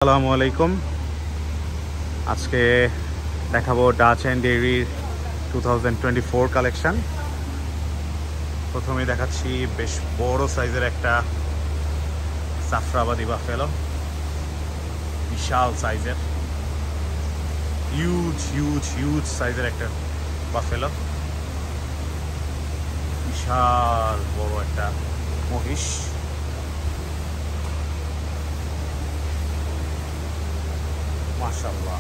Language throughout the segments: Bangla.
আসসালামু আলাইকুম। আজকে দেখাবো ডাচ অ্যান্ড ডেইরির 2024 কালেকশন। প্রথমে দেখাচ্ছি বেশ বড় সাইজের একটা জাফরাবাদী বাফেলো, বিশাল সাইজের, হিউজ সাইজের একটা বাফেলো, বিশাল বড় একটা মহিষ। মাশাআল্লাহ,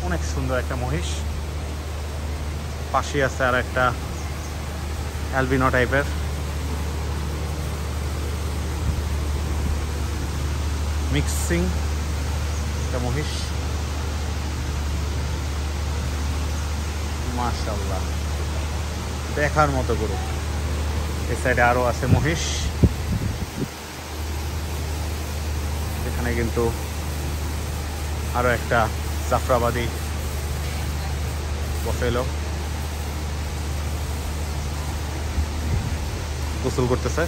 অনেক সুন্দর একটা মহিষ। পাশে আছে আর একটা অ্যালবিনো টাইপের, মিক্সিং একটা মহিষ। মাশাআল্লাহ, দেখার মতো গরু। এই সাইডে আরো আছে মহিষ। এখানে কিন্তু আরো একটা জাফরাবাদী বাফেলো গোসল করতেছে।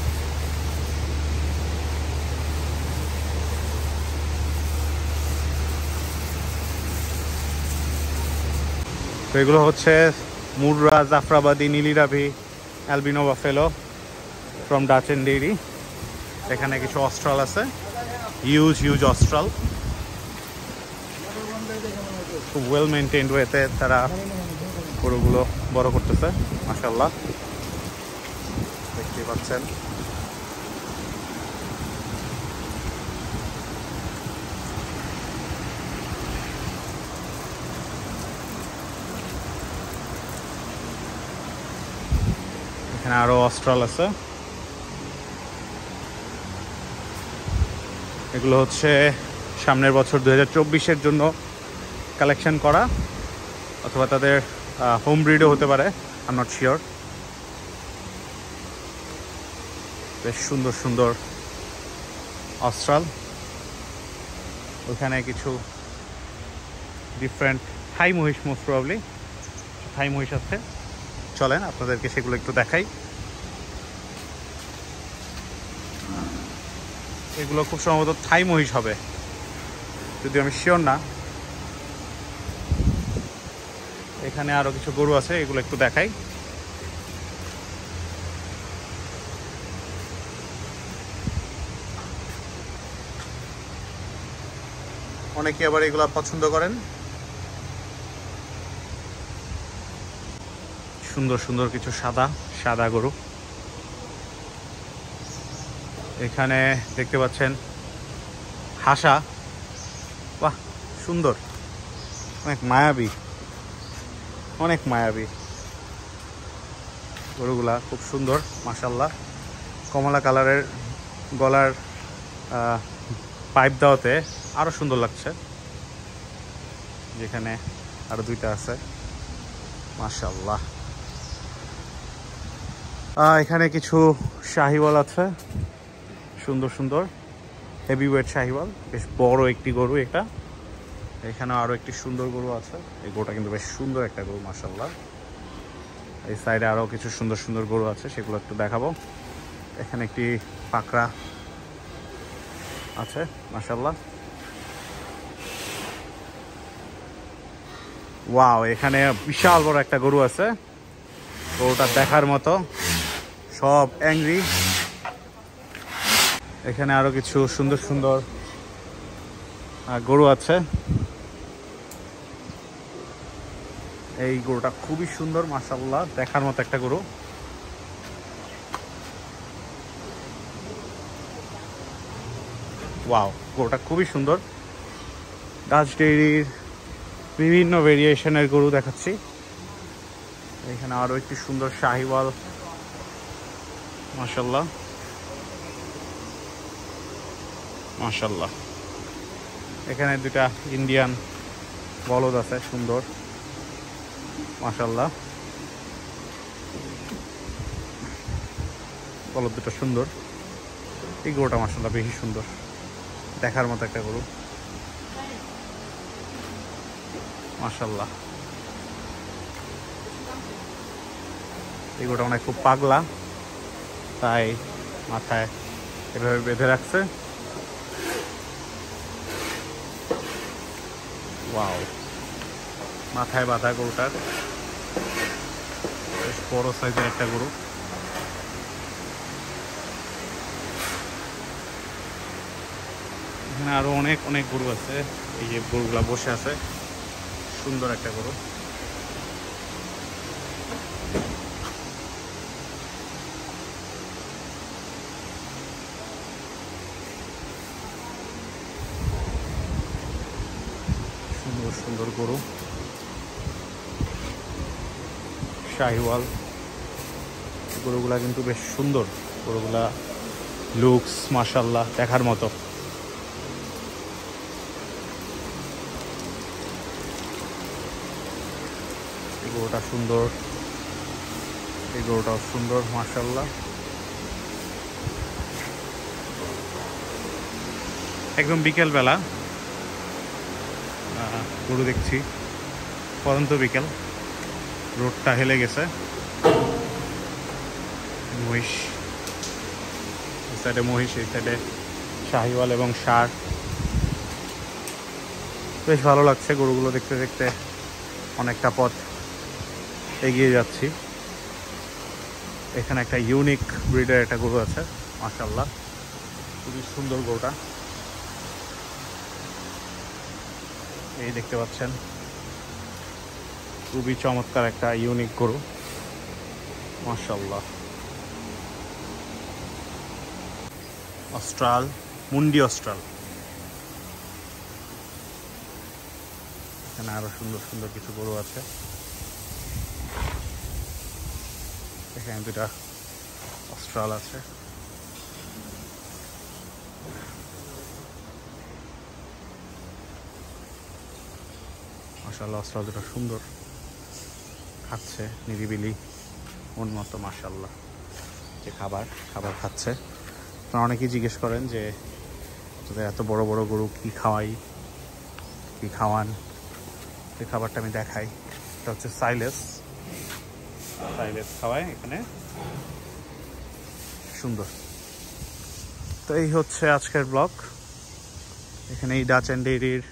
তো এগুলো হচ্ছে Murrah Jafarabadi Niliravi albino buffalo from Dutch and dairy. এখানে কিছু অস্ট্রাল আছে, হিউজ অস্ট্রাল, খুব ওয়েল মেনটেন্ড ওয়েতে তারা গরুগুলো বড় করতেছে। মাশাআল্লাহ, দেখতে পাচ্ছেন। এখানে আরো অস্ট্রাল আছে। এগুলো হচ্ছে সামনের বছর 2024-এর জন্য কালেকশন করা, অথবা তাদের হোম ব্রিডও হতে পারে, আই এম নট শিওর। বেশ সুন্দর অস্ট্রাল। ওখানে কিছু ডিফারেন্ট থাই মহিষ, মোস্ট প্রবাবলি থাই মহিষ আছে। চলেন আপনাদেরকে সেগুলো একটু দেখাই। এগুলো খুব সম্ভবত থাই মহিষ হবে, যদি আমি শিওর না। এখানে আরো কিছু গরু আছে, এগুলো একটু দেখাই। অনেকে আবার এগুলা পছন্দ করেন। সুন্দর কিছু সাদা গরু। এখানে দেখতে পাচ্ছেন হাসা, বাহ সুন্দর, অনেক মায়াবী গরুগুলা, খুব সুন্দর মাশাআল্লাহ। কমলা কালারের গলার পাইপ দেওয়াতে আরো সুন্দর লাগছে। যেখানে আরো দুইটা আছে, মাশাআল্লাহ। এখানে কিছু শাহিওয়াল আছে, সুন্দর হেভি ওয়েট শাহিওয়াল, বেশ বড় একটি গরু এটা। এখানে আরো একটি সুন্দর গরু আছে। এই গরুটা কিন্তু বেশ সুন্দর একটা গরু, মাশাআল্লাহ। এই সাইডে আরো কিছু সুন্দর গরু আছে, সেগুলো একটু দেখাবো। এখানে একটি পাকড়া আছে, মাশাআল্লাহ। ওয়াও, এখানে বিশাল বড় একটা গরু আছে। গরুটা দেখার মতো, সব অ্যাংরি। এখানে আরো কিছু সুন্দর গরু আছে। এই গরুটা খুবই সুন্দর, মাশাআল্লাহ, দেখার মতো একটা গরু। ওয়াও, গরুটা খুবই সুন্দর। ডাচ ডেইরির বিভিন্ন ভেরিয়েশনের গরু দেখাচ্ছি। এখানে আরো একটি সুন্দর শাহিওয়াল, মাশাআল্লাহ। এখানে দুটা ইন্ডিয়ান বলদ আছে, সুন্দর, মাশাআল্লাহ। বলদ দুটো সুন্দর। এই গরুটা মাশাআল্লাহ বেশি সুন্দর, দেখার মতো একটা গরু, মাশাআল্লাহ। এই গরুটা মানে খুব পাগলা, তাই মাথায় এভাবে বেঁধে রাখছে। ওয়াও, মাথায় বাঁধা গরুটার, বেশ বড় সাইজের একটা গরু। এখানে আরো অনেক অনেক গরু আছে। এই যে গরুগুলা বসে আছে, সুন্দর একটা গরু। সুন্দর সুন্দর গরু, শাহিওয়াল গরুগুলা কিন্তু বেশ সুন্দর। গরুগুলা লুকস মাশাআল্লাহ দেখার মতো। এই গরুটা সুন্দর, এই গরুটাও সুন্দর মাশাআল্লাহ। একদম বিকেল বেলা গরু দেখছি, পরন্ত বিকেল, রোডটা হেলে গেছে। মহিষ, এই সাইডে মহিষ, এই সাইডে শাহিওয়াল এবং ষাঁড়। বেশ ভালো লাগছে গরুগুলো দেখতে দেখতে। অনেকটা পথ এগিয়ে যাচ্ছি। এখানে একটা ইউনিক ব্রিডের একটা গরু আছে মাশাআল্লাহ, খুবই সুন্দর গরুটা। এই দেখতে পাচ্ছেন, খুবই চমৎকার একটা ইউনিক গরু মাশাআল্লাহ। অস্ট্রাল, মুন্ডি অস্ট্রাল। এখানে আরো সুন্দর সুন্দর কিছু গরু আছে। এখানে দুটা অস্ট্রাল আছে। মাশাআল্লাহ, অস্ট্রাল দুটা সুন্দর, খাচ্ছে নিরিবিলি মন মতো মাশাআল্লাহ। যে খাবার খাচ্ছে। আপনারা অনেকেই জিজ্ঞেস করেন যে তোদের এত বড় বড় গরু কি খাওয়াই, কি খাওয়ান। এই খাবারটা আমি দেখাই। এটা হচ্ছে সাইলেস খাওয়ায় এখানে, সুন্দর। তো এই হচ্ছে আজকের ব্লগ। এখানে এই ডাচ অ্যান্ড ডেইরির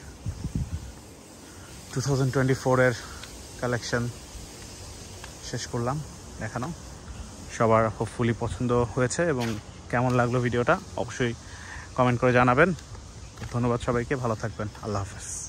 2024-এর কালেকশন শেষ করলাম দেখানো। সবার হোপফুলি পছন্দ হয়েছে এবং কেমন লাগলো ভিডিওটা অবশ্যই কমেন্ট করে জানাবেন। ধন্যবাদ সবাইকে, ভালো থাকবেন, আল্লাহ হাফেজ।